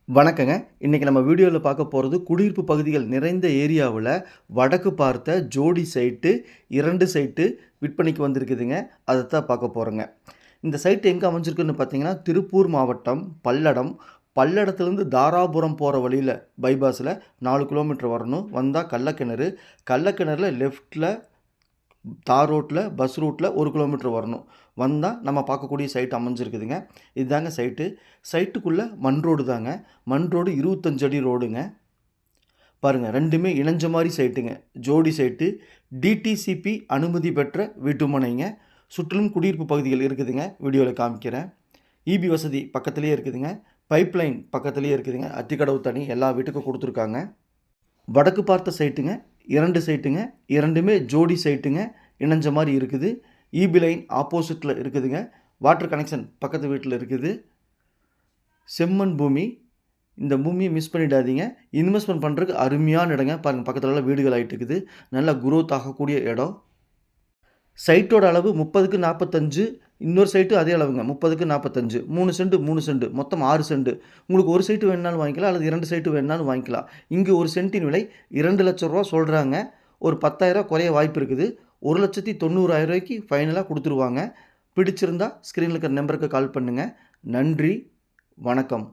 வணக்கங்க. இன்னைக்கு நம்ம வீடியோல பார்க்க போறது குடியிருப்பு பகுதிகள் நிறைந்த ஏரியாவுல வடக்கு பார்த்த ஜோடி சைட்டு 2 சைட்டு விற்பனைக்கு வந்திருக்குதுங்க. அதத்தான் பார்க்க போறோங்க. இந்த சைட் எங்க அமைஞ்சிருக்குன்னு பார்த்தீங்கன்னா, திருப்பூர் மாவட்டம் பல்லடம். பல்லடத்துலேருந்து தாராபுரம் போற வழியில பைபாஸ்ல 4 கிலோமீட்டர் வரணும். வந்தா கள்ளக்கிணறு. கள்ளக்கிணறுல லெஃப்ட்ல தார் ரோட்ல, பஸ் ரூட்ல 1 கிலோமீட்டர் வரணும். வந்தா நம்ம பார்க்கக்கூடிய சைட் அமைஞ்சிருக்குதுங்க. இதுதாங்க சைட்டு. சைட்டுக்குள்ள மண் ரோடு தாங்க. மண் ரோடு 25 அடி ரோடுங்க. பாருங்க 2மே இணைஞ்ச மாரி சைட்டுங்க. ஜோடி சைட்டு. டிடிசிபி அனுமதி பெற்ற வீட்டுமனைங்க. சுற்றிலும் குடியிருப்பு பகுதிகள் இருக்குதுங்க. வீடியோல காமிக்கிறேன். ஈபி வசதி பக்கத்திலேயே இருக்குதுங்க. பைப்லைன் பக்கத்திலேயே இருக்குதுங்க. அத்திக்கடவு தண்ணி எல்லா வீட்டுக்கும் குடுத்துருக்காங்க. வடக்கு பார்த்த சைட்டுங்க. 2 சைட்டுங்க. 2மே ஜோடி சைட்டுங்க. இணைஞ்ச மாரி இருக்குது. ஈபி லைன் ஆப்போசிட்ல இருக்குதுங்க. வாட்டர் கனெக்ஷன் பக்கத்து வீட்ல இருக்குது. செம்மண் பூமி. இந்த பூமியை மிஸ் பண்ணிடாதீங்க. இன்வெஸ்ட்மெண்ட் பண்ணுறதுக்கு அருமையான இடங்க. பாருங்க பக்கத்துலலாம் வீடுகள் ஆயிட்டு இருக்குது. நல்லா குரோத் ஆகக்கூடிய இடம். சைட்டோட அளவு 30க்கு 45. இன்னொரு சைட்டும் அதே அளவுங்க. 30க்கு 45. 3 சென்ட் 3 சென்ட். மொத்தம் 6 சென்ட். உங்களுக்கு ஒரு சைட்டு வேணுனாலும் வாங்கிக்கலாம். அல்லது 2 சைட்டு வேணுனாலும் வாங்கிக்கலாம். இங்கு ஒரு சென்ட்டின் விலை ரூ. 2,00,000 சொல்றாங்க. ஒரு ரூ. 10,000 குறைய வாய்ப்பு இருக்குது. ரூ. 1,90,000 ஃபைனலா குடுத்துருவாங்க. பிடிச்சிருந்தா ஸ்க்ரீன்ல இருக்கிற நம்பருக்கு கால் பண்ணுங்க. நன்றி. வணக்கம்.